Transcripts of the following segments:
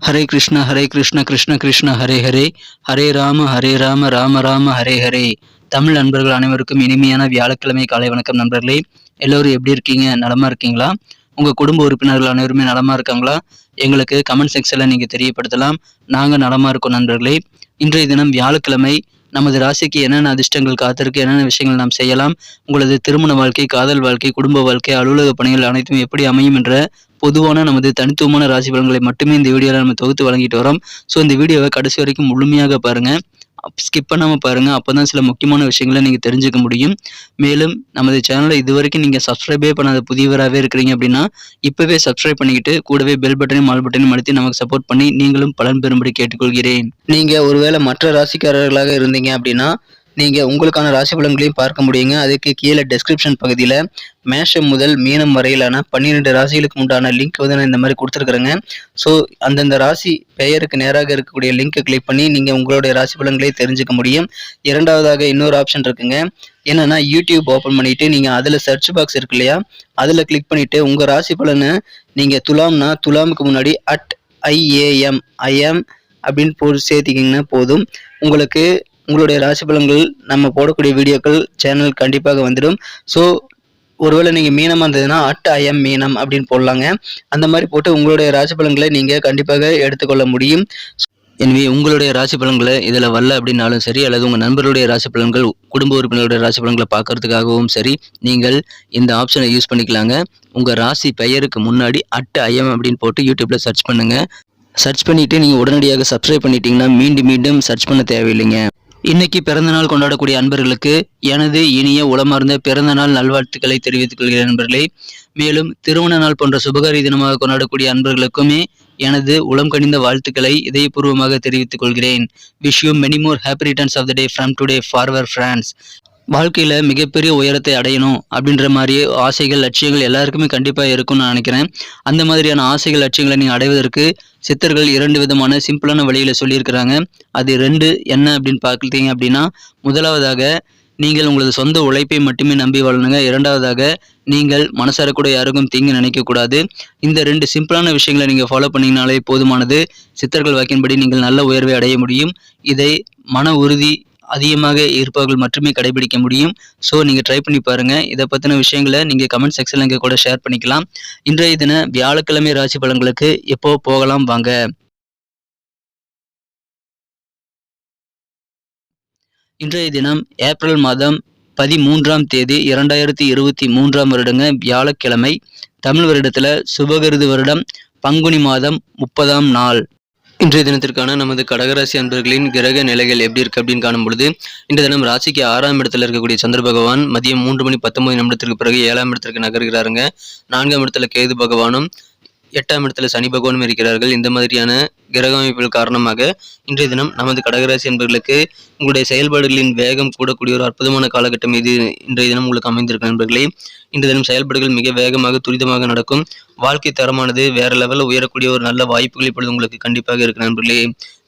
ஹரே கிருஷ்ண கிருஷ்ண கிருஷ்ண ஹரே ஹரே, ஹரே ராம ராம ராம ஹரே ஹரே. தமிழ் நண்பர்கள் அனைவருக்கும் இனிமையான வியாழக்கிழமை காலை வணக்கம் நண்பர்களே. எல்லோரும் எப்படி இருக்கீங்க? நலமா இருக்கீங்களா? உங்க குடும்ப உறுப்பினர்கள் அனைவருமே நலமா இருக்காங்களா? எங்களுக்கு கமெண்ட் செக்ஷன்ல நீங்க தெரியப்படுத்தலாம். நாங்க நலமா இருக்கோம் நண்பர்களே. இன்றைய தினம் வியாழக்கிழமை. நமது ராசிக்கு என்னென்ன அதிர்ஷ்டங்கள் காத்திருக்கு, என்னென்ன விஷயங்கள் நாம் செய்யலாம், உங்களது திருமண வாழ்க்கை, காதல் வாழ்க்கை, குடும்ப வாழ்க்கை, அலுவலக பணிகள் அனைத்தும் எப்படி அமையும் என்ற பொதுவான நமது தனித்துவமான ராசி பலன்களை மட்டுமே இந்த வீடியோவில் நம்ம தொகுத்து வழங்கிட்டு வரோம். ஸோ இந்த வீடியோவை கடைசி வரைக்கும் முழுமையாக பாருங்க, ஸ்கிப் பண்ணாமல் பாருங்க. அப்போதான் சில முக்கியமான விஷயங்களை நீங்கள் தெரிஞ்சுக்க முடியும். மேலும் நமது சேனலை இதுவரைக்கும் நீங்கள் சப்ஸ்கிரைபே பண்ணாத புதியவராகவே இருக்கிறீங்க அப்படின்னா இப்போவே சப்ஸ்கிரைப் பண்ணிக்கிட்டு கூடவே பெல் பட்டனையும் ஆல் பட்டனையும் அழுத்தி நமக்கு சப்போர்ட் பண்ணி நீங்களும் பலன் பெறும்படி கேட்டுக்கொள்கிறேன். நீங்கள் ஒருவேளை மற்ற ராசிக்காரர்களாக இருந்தீங்க அப்படின்னா நீங்கள் உங்களுக்கான ராசி பலன்களையும் பார்க்க முடியுங்க. அதுக்கு கீழே டெஸ்கிரிப்ஷன் பகுதியில் மேஷம் முதல் மீனம் வரையிலான 12 ராசிகளுக்கு உண்டான லிங்க் வந்து நான் இந்த மாதிரி கொடுத்துருக்குறேங்க. ஸோ அந்தந்த ராசி பெயருக்கு நேராக இருக்கக்கூடிய லிங்கை கிளிக் பண்ணி நீங்கள் உங்களுடைய ராசி பலன்களை தெரிஞ்சுக்க முடியும். இரண்டாவதாக இன்னொரு ஆப்ஷன் இருக்குங்க. என்னன்னா யூடியூப் ஓப்பன் பண்ணிட்டு நீங்கள் அதில் சர்ச் பாக்ஸ் இருக்கு இல்லையா, அதில் கிளிக் பண்ணிட்டு உங்கள் ராசி பலனை நீங்கள் துலாம்னா துலாமுக்கு முன்னாடி @IAM அப்படின்னு போட்டு சேர்த்திக்கிங்கன்னா போதும். உங்களுக்கு உங்களுடைய ராசி பலன்கள் நம்ம போடக்கூடிய வீடியோக்கள் சேனல் கண்டிப்பாக வந்துடும். ஸோ ஒருவேளை நீங்கள் மீனமாக இருந்ததுன்னா @IM மீனம் அப்படின்னு போடலாங்க. அந்த மாதிரி போட்டு உங்களுடைய ராசி பலன்களை நீங்கள் கண்டிப்பாக எடுத்துக்கொள்ள முடியும். எனவே உங்களுடைய ராசி பலன்களை இதில் வரல அப்படின்னாலும் சரி, அல்லது உங்கள் நண்பர்களுடைய ராசி பலன்கள், குடும்ப உறுப்பினர்களுடைய ராசி பலன்களை பார்க்கறதுக்காகவும் சரி, நீங்கள் இந்த ஆப்ஷனை யூஸ் பண்ணிக்கலாங்க. உங்கள் ராசி பெயருக்கு முன்னாடி @IM அப்படின்னு போட்டு யூடியூப்பில் சர்ச் பண்ணுங்கள். சர்ச் பண்ணிவிட்டு நீங்கள் உடனடியாக சப்ஸ்கிரைப் பண்ணிட்டீங்கன்னா மீண்டும் மீண்டும் சர்ச் பண்ண தேவையில்லைங்க. இன்னைக்கு பிறந்தநாள் கொண்டாடக்கூடிய அன்பர்களுக்கு எனது இனிய உளமார்ந்த பிறந்தநாள் நல்வாழ்த்துக்களை தெரிவித்துக் கொள்கிறேன் நண்பர்களே. மேலும் திருமண நாள் போன்ற சுபகாரி தினமாக கொண்டாடக்கூடிய அன்பர்களுக்குமே எனது உளம் கனிந்த வாழ்த்துக்களை இதயபூர்வமாக தெரிவித்துக் கொள்கிறேன். Wish you many more happy returns of the day from today forever friends. வாழ்க்கையில் மிகப்பெரிய உயரத்தை அடையணும் அப்படின்ற மாதிரி ஆசைகள், லட்சியங்கள் எல்லாருக்குமே கண்டிப்பாக இருக்கும்னு நான் நினைக்கிறேன். அந்த மாதிரியான ஆசைகள், லட்சியங்களை நீங்கள் அடைவதற்கு சித்தர்கள் 2 விதமான சிம்பிளான வழிகளை சொல்லியிருக்கிறாங்க. அது 2 என்ன அப்படின்னு பார்த்தீங்க அப்படின்னா, முதலாவதாக நீங்கள் உங்களது சொந்த உழைப்பை மட்டுமே நம்பி வாழணுங்க. இரண்டாவதாக நீங்கள் மனசார கூட யாருக்கும் தீங்கு நினைக்கக்கூடாது. இந்த 2 சிம்பிளான விஷயங்களை நீங்கள் ஃபாலோ பண்ணிங்கனாலே போதுமானது. சித்தர்கள் வாக்கின்படி நீங்கள் நல்ல உயர்வை அடைய முடியும். இதை மன உறுதி அதிகமாக இருப்பவர்கள் மட்டுமே கடைபிடிக்க முடியும். ஸோ நீங்கள் ட்ரை பண்ணி பாருங்கள். இதை பற்றின விஷயங்களை நீங்கள் கமெண்ட் செக்ஷனில் இங்கே கூட ஷேர் பண்ணிக்கலாம். இன்றைய தின வியாழக்கிழமை ராசி பலன்களுக்கு எப்போ போகலாம் வாங்க. இன்றைய தினம் ஏப்ரல் மாதம் 13ஆம் தேதி 2023ஆம் வருடங்க, வியாழக்கிழமை. தமிழ் வருடத்தில் சுபகிருது வருடம் பங்குனி மாதம் 30ஆம் நாள். இன்றைய தினத்திற்கான நமது கடகராசி அன்பர்களின் கிரக நிலைகள் எப்படி இருக்கு அப்படின்னு காணும் பொழுது, இன்றைய தினம் ராசிக்கு 6ஆம் இடத்துல இருக்கக்கூடிய சந்திர பகவான் மதியம் 3:19 பிறகு 7ஆம் இடத்திற்கு நகர்கிறாருங்க. 4ஆம் இடத்துல கேது பகவானும் 8ஆம் இடத்துல சனி பகவானும் இருக்கிறார்கள். இந்த மாதிரியான கிரக அமைப்புகள் காரணமாக இன்றைய தினம் நமது கடகராசி என்பர்களுக்கு உங்களுடைய செயல்பாடுகளின் வேகம் கூடக்கூடிய ஒரு அற்புதமான காலகட்டம் இது இன்றைய தினம் உங்களுக்கு அமைந்திருக்கும் நண்பர்களே. இன்றைய தினம் செயல்பாடுகள் மிக வேகமாக, துரிதமாக நடக்கும். வாழ்க்கை தரமானது வேற லெவலில் உயரக்கூடிய ஒரு நல்ல வாய்ப்புகள் இப்பொழுது உங்களுக்கு கண்டிப்பாக இருக்கு நண்பர்களே.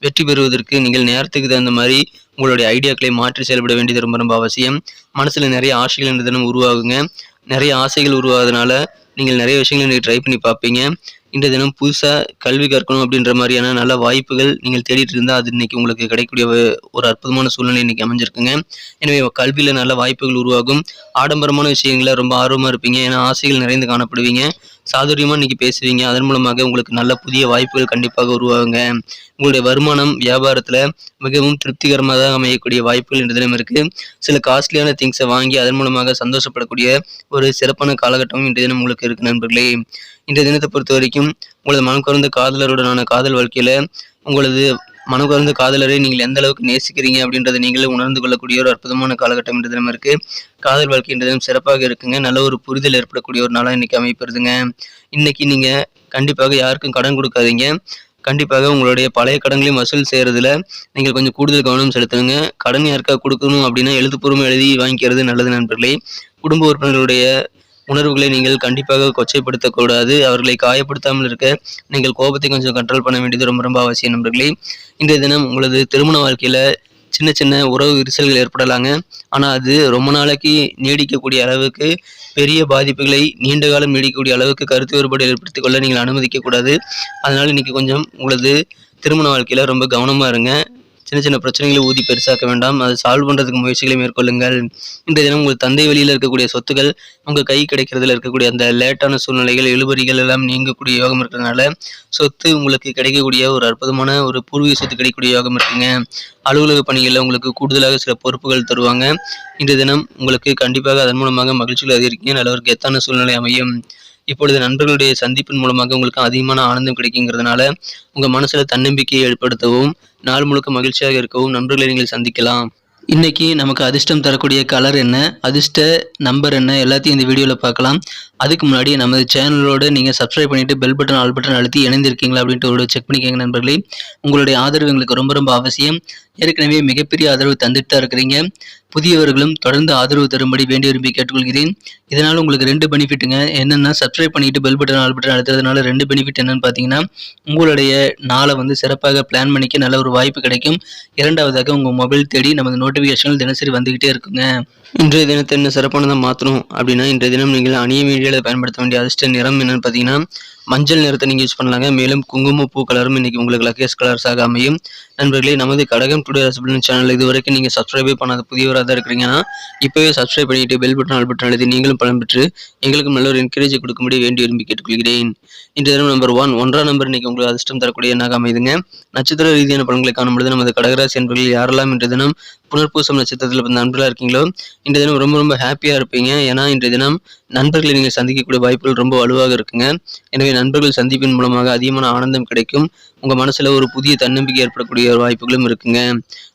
வெற்றி பெறுவதற்கு நீங்கள் நேரத்துக்கு தகுந்த மாதிரி உங்களுடைய ஐடியாக்களை மாற்றி செயல்பட வேண்டியது ரொம்ப ரொம்ப அவசியம். மனசுல நிறைய ஆசைகள் இன்றைய தினம் உருவாகுங்க. நிறைய ஆசைகள் உருவாகுறதுனால நீங்கள் நிறைய விஷயங்களை நீங்கள் ட்ரை பண்ணி பார்ப்பீங்க. இன்றைய தினம் புதுசாக கல்வி கற்கணும் அப்படின்ற மாதிரியான நல்ல வாய்ப்புகள் நீங்கள் தேடிட்டு இருந்தால் அது இன்னைக்கு உங்களுக்கு கிடைக்கக்கூடிய ஒரு அற்புதமான சூழ்நிலை இன்னைக்கு அமைஞ்சிருக்குங்க. எனவே கல்வியில் நல்ல வாய்ப்புகள் உருவாகும். ஆடம்பரமான விஷயங்கள ரொம்ப ஆர்வமாக இருப்பீங்க. ஏன்னா ஆசைகள் நிறைந்து காணப்படுவீங்க. சாதுரியமாக இன்னைக்கு பேசுவீங்க. அதன் மூலமாக உங்களுக்கு நல்ல புதிய வாய்ப்புகள் கண்டிப்பாக உருவாகுங்க. உங்களுடைய வருமானம் வியாபாரத்தில் மிகவும் திருப்திகரமாக அமையக்கூடிய வாய்ப்புகள் இந்த தினம் இருக்குது. சில காஸ்ட்லியான திங்ஸை வாங்கி அதன் மூலமாக சந்தோஷப்படக்கூடிய ஒரு சிறப்பான காலகட்டமும் இன்றைய தினம் உங்களுக்கு இருக்கு நண்பர்களே. இன்றைய தினத்தை பொறுத்த வரைக்கும் உங்களது மனம் கவர்ந்த காதலருடனான காதல் வாழ்க்கையில் உங்களது மனம் கவர்ந்த காதலரை நீங்கள் எந்த அளவுக்கு நேசிக்கிறீங்க அப்படின்றத நீங்களே உணர்ந்து கொள்ளக்கூடிய ஒரு அற்புதமான காலகட்டம் இன்றைய தினம் இருக்கு. காதல் வாழ்க்கை இன்றைய தினம் சிறப்பாக இருக்குங்க. நல்ல ஒரு புரிதல் ஏற்படக்கூடிய ஒரு நாளாக இன்னைக்கு அமைப்பிருதுங்க. இன்னைக்கு நீங்க கண்டிப்பாக யாருக்கும் கடன் கொடுக்காதீங்க. கண்டிப்பாக உங்களுடைய பழைய கடன்களையும் வசூல் செய்யறதுல நீங்கள் கொஞ்சம் கூடுதல் கவனம் செலுத்துங்க. கடன் யாருக்காக கொடுக்கணும் அப்படின்னா எழுத்துப்பூர்வமாக எழுதி வாங்கிக்கிறது நல்லது நண்பர்களே. குடும்ப உறுப்பினர்களுடைய உணர்வுகளை நீங்கள் கண்டிப்பாக கொச்சைப்படுத்தக்கூடாது. அவர்களை காயப்படுத்தாமல் இருக்க நீங்கள் கோபத்தை கொஞ்சம் கண்ட்ரோல் பண்ண வேண்டியது ரொம்ப ரொம்ப அவசியம் நண்பர்களே. இன்றைய தினம் உங்களது திருமண வாழ்க்கையில் சின்ன சின்ன உறவு விரிசல்கள் ஏற்படலாங்க. ஆனால் அது ரொம்ப நாளைக்கு நீடிக்கக்கூடிய அளவுக்கு பெரிய பாதிப்புகளை நீண்ட காலம் நீடிக்கக்கூடிய அளவுக்கு கருத்து வேறுபாடு ஏற்படுத்திக் கொள்ள நீங்கள் அனுமதிக்கக்கூடாது. அதனால் இன்றைக்கி கொஞ்சம் உங்களது திருமண வாழ்க்கையில் ரொம்ப கவனமாக இருங்க. சின்ன சின்ன பிரச்சனைகளை ஊதி பெருசாக்க வேண்டாம். அதை சால்வ் பண்ணுறதுக்கு முயற்சிகளை மேற்கொள்ளுங்கள். இன்றைய தினம் உங்கள் தந்தை வழியில் இருக்கக்கூடிய சொத்துக்கள் உங்கள் கை கிடைக்கிறதுல இருக்கக்கூடிய அந்த லேட்டான சூழ்நிலைகள் இழுபறிகள் எல்லாம் நீங்கக்கூடிய யோகம் இருக்கிறதுனால சொத்து உங்களுக்கு கிடைக்கக்கூடிய ஒரு அற்புதமான ஒரு பூர்வீக சொத்து கிடைக்கக்கூடிய யோகம் இருக்குங்க. அலுவலக பணிகளில் உங்களுக்கு கூடுதலாக சில பொறுப்புகள் தருவாங்க. இன்றைய தினம் உங்களுக்கு கண்டிப்பாக அதன் மூலமாக மகிழ்ச்சிகள் அதிகரிக்குங்க. நல்ல ஒரு கெத்தான சூழ்நிலை அமையும். இப்பொழுது நண்பர்களுடைய சந்திப்பின் மூலமாக உங்களுக்கு அதிகமான ஆனந்தம் கிடைக்குங்கிறதுனால உங்கள் மனசில் தன்னம்பிக்கையை ஏற்படுத்தவும் நாள் முழுக்க மகிழ்ச்சியாக இருக்கவும் நண்பர்களை நீங்கள் சந்திக்கலாம். இன்னைக்கு நமக்கு அதிர்ஷ்டம் தரக்கூடிய கலர் என்ன, அதிர்ஷ்ட நம்பர் என்ன, எல்லாத்தையும் இந்த வீடியோவில் பார்க்கலாம். அதுக்கு முன்னாடி நமது சேனலோடு நீங்கள் சப்ஸ்கிரைப் பண்ணிவிட்டு பெல் பட்டன் ஆல் பட்டன் அழுத்தி இணைந்திருக்கீங்களா அப்படின்ட்டு ஒரு செக் பண்ணிக்கோங்க நண்பர்களே. உங்களுடைய ஆதரவு எங்களுக்கு ரொம்ப ரொம்ப அவசியம். ஏற்கனவே மிகப்பெரிய ஆதரவு தந்துட்டு தான் இருக்கிறீங்க. புதியவர்களும் தொடர்ந்து ஆதரவு தரும்படி வேண்டி விரும்பி கேட்டுக்கொள்கிறேன். இதனால் உங்களுக்கு 2 பெனிஃபிட்டுங்க. என்னென்னா சப்ஸ்கிரைப் பண்ணிவிட்டு பெல் பட்டன் ஆல் பட்டன் அழுத்துறதுனால 2 பெனிஃபிட் என்னென்னு பார்த்தீங்கன்னா, உங்களுடைய நாளை சிறப்பாக பிளான் பண்ணிக்க நல்ல ஒரு வாய்ப்பு கிடைக்கும். இரண்டாவதாக உங்கள் மொபைல் தேடி நமது நோட்டிஃபிகேஷன்கள் தினசரி வந்துக்கிட்டே இருக்குங்க. இன்றைய தினத்தை என்ன சிறப்பானதாக மாற்றணும் அப்படின்னா, இன்றைய தினம் நீங்கள் அணிய மீடியாவில் பயன்படுத்த வேண்டிய அதிர்ஷ்ட நிறம் என்னென்னு பார்த்தீங்கன்னா, மஞ்சள் நிறத்தை நீங்கள் யூஸ் பண்ணலாங்க. மேலும் குங்குமப்பூ கலரும் இன்றைக்கி உங்களுக்கு லக்கேஸ் கலர்ஸாக அமையும். நண்பர்களே, நமது கடகம் டுடே ராசிபலன் சேனல் இதுவரைக்கும் நீங்கள் சப்ஸ்கிரைபே பண்ணாத புதியவராக தான் இருக்கிறீங்கன்னா இப்போவே சப்ஸ்கிரைப் பண்ணிவிட்டு பெல் பட்டன் ஆல் பட்டன் அழுத்தி நீங்களும் பலன் பெற்று எங்களுக்கும் நல்ல ஒரு என்கரேஜ் கொடுக்கும்படி வேண்டி விரும்பி கேட்டுக்கொள்கிறேன். இன்றைய தினம் நம்பர் 1 நம்பர் இன்றைக்கி உங்களுக்கு அதிர்ஷ்டம் தரக்கூடிய எண்ணாக அமைதுங்க. நட்சத்திர ரீதியான பலன்களை காணும்பொழுது நமது கடகராசி என்பவர்கள் யாரெல்லாம் இன்றைய தினம் புனர்பூசம் நட்சத்திரத்தில் பிறந்த நண்பர்களாக இருக்கீங்களோ இன்றைய தினம் ரொம்ப ரொம்ப ஹாப்பியாக இருப்பீங்க. ஏன்னா இன்றைய தினம் நண்பர்களை நீங்கள் சந்திக்கக்கூடிய வாய்ப்புகள் ரொம்ப வலுவாக இருக்குங்க. எனவே நண்பர்கள் சந்திப்பின் மூலமாக அதிகமான ஆனந்தம் கிடைக்கும். உங்கள் மனசில் ஒரு புதிய தன்னம்பிக்கை ஏற்படக்கூடிய வாய்ப்புகளும் இருக்குங்க.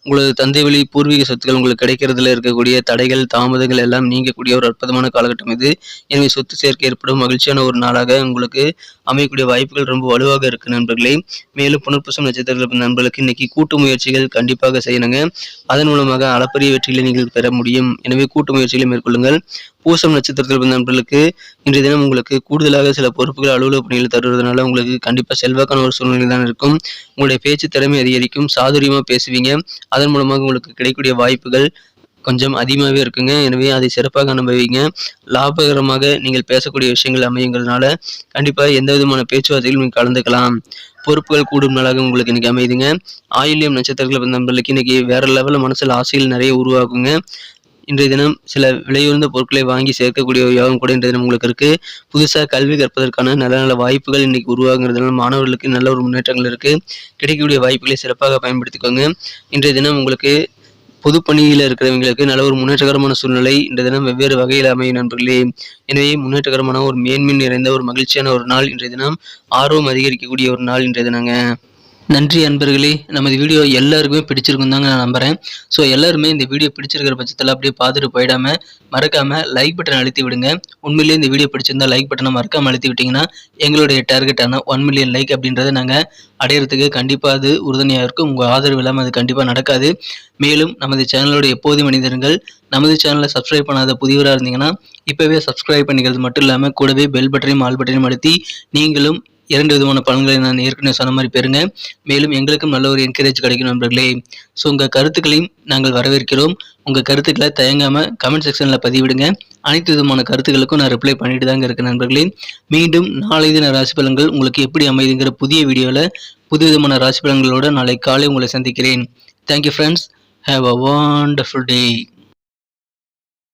உங்களது தந்தை வழி பூர்வீக சொத்துக்கள் உங்களுக்கு கிடைக்கிறதுல இருக்கக்கூடிய தடைகள் தாமதங்கள் எல்லாம் நீங்கக்கூடிய ஒரு அற்புதமான காலகட்டம் இது. எனவே சொத்து சேர்க்கை ஏற்படும் மகிழ்ச்சியான ஒரு நாளாக உங்களுக்கு அமையக்கூடிய வாய்ப்புகள் ரொம்ப வலுவாக இருக்கு நண்பர்களே. மேலும் புனர்பூசம் நட்சத்திரத்தில் நண்பர்களுக்கு இன்னைக்கு கூட்டு முயற்சிகள் கண்டிப்பாக செய்யணுங்க. அதன் மூலமாக அளப்பரிய வெற்றிகளை நீங்கள் பெற முடியும். எனவே கூட்டு முயற்சிகளை மேற்கொள்ளுங்கள். பூசம் நட்சத்திரத்தில் நண்பர்களுக்கு இன்றைய தினம் உங்களுக்கு கூடுதலாக சில பொறுப்புகள் அலுவலக பணிகள் தருவதனால உங்களுக்கு கண்டிப்பாக செல்வாக்கான ஒரு சூழ்நிலை தான் இருக்கும். உங்களுடைய பேச்சு திறமை அதிகரிக்கும். சாதுரியமாக பேசுவீங்க. அதன் மூலமாக உங்களுக்கு கிடைக்கக்கூடிய வாய்ப்புகள் கொஞ்சம் அதிகமாகவே இருக்குங்க. எனவே அதை சிறப்பாக அனுபவிங்க. லாபகரமாக நீங்கள் பேசக்கூடிய விஷயங்கள் அமையுங்கிறதுனால கண்டிப்பாக எந்த விதமான பேச்சுவார்த்தைகளும் நீங்கள் கலந்துக்கலாம். பொறுப்புகள் கூடும் நாளாக உங்களுக்கு இன்னைக்கு அமைதுங்க. ஆயில்யம் நட்சத்திரத்தில் நண்பர்களுக்கு இன்னைக்கு வேற லெவலில் மனசில் ஆசைகள் நிறைய உருவாகுங்க. இன்றைய தினம் சில விலையுயர்ந்த பொருட்களை வாங்கி சேர்க்கக்கூடிய யோகம் கூட இன்றைய தினம் உங்களுக்கு இருக்கு. புதுசாக கல்வி கற்பதற்கான நல்ல நல்ல வாய்ப்புகள் இன்னைக்கு உருவாகுங்கிறதுனால மாணவர்களுக்கு நல்ல ஒரு முன்னேற்றங்கள் இருக்கு. கிடைக்கக்கூடிய வாய்ப்புகளை சிறப்பாக பயன்படுத்திக்கோங்க. இன்றைய தினம் உங்களுக்கு பொது பணியில் இருக்கிறவங்களுக்கு நல்ல ஒரு முன்னேற்றகரமான சூழ்நிலை இன்றைய தினம் வெவ்வேறு வகையில் அமையும் நண்பர்களே. எனவே முன்னேற்றகரமான ஒரு மேன்மை நிறைந்த ஒரு மகிழ்ச்சியான ஒரு நாள் இன்றைய தினம். ஆர்வம் அதிகரிக்கக்கூடிய ஒரு நாள் இன்றைய தினங்க. நன்றி அன்பர்களே. நமது வீடியோ எல்லாருக்குமே பிடிச்சிருக்கும் தாங்க நான் நம்புகிறேன். ஸோ எல்லாருமே இந்த வீடியோ பிடிச்சிருக்கிற பட்சத்தில் அப்படியே பார்த்துட்டு போயிடாமல் மறக்காமல் லைக் பட்டன் அழுத்தி விடுங்க. உண்மையிலேயே இந்த வீடியோ பிடிச்சிருந்தா லைக் பட்டனை மறக்காமல் அழுத்தி விட்டிங்கன்னா எங்களுடைய டார்கெட்டான 1 மில்லியன் லைக் அப்படின்றத நாங்கள் அடையிறதுக்கு கண்டிப்பாக அது உறுதுணையாக இருக்கும். உங்கள் ஆதரவு இல்லாமல் அது கண்டிப்பாக நடக்காது. மேலும் நமது சேனலோட எப்போதும் மனிதர்கள் நமது சேனலை சப்ஸ்கிரைப் பண்ணாத புதியவராக இருந்தீங்கன்னா இப்போவே சப்ஸ்கிரைப் பண்ணிக்கிறது மட்டும் இல்லாமல் கூடவே பெல் பட்டனையும் ஆல் பட்டனையும் அழுத்தி நீங்களும் 2 விதமான பலன்களை நான் ஏற்கனவே சொன்ன மாதிரி பெறுங்க. மேலும் எங்களுக்கும் நல்ல ஒரு என்கரேஜ் கிடைக்கும் நண்பர்களே. ஸோ உங்கள் கருத்துக்களையும் நாங்கள் வரவேற்கிறோம். உங்கள் கருத்துக்களை தயங்காமல் கமெண்ட் செக்ஷனில் பதிவிடுங்க. அனைத்து விதமான கருத்துக்களுக்கும் நான் ரிப்ளை பண்ணிட்டு தாங்க இருக்கேன் நண்பர்களே. மீண்டும் நாளை தின ராசி பலன்கள் உங்களுக்கு எப்படி அமைதுங்கிற புதிய வீடியோவில் புது விதமான ராசி பலன்களோடு நாளை காலை உங்களை சந்திக்கிறேன். Thank you friends. Have a wonderful day.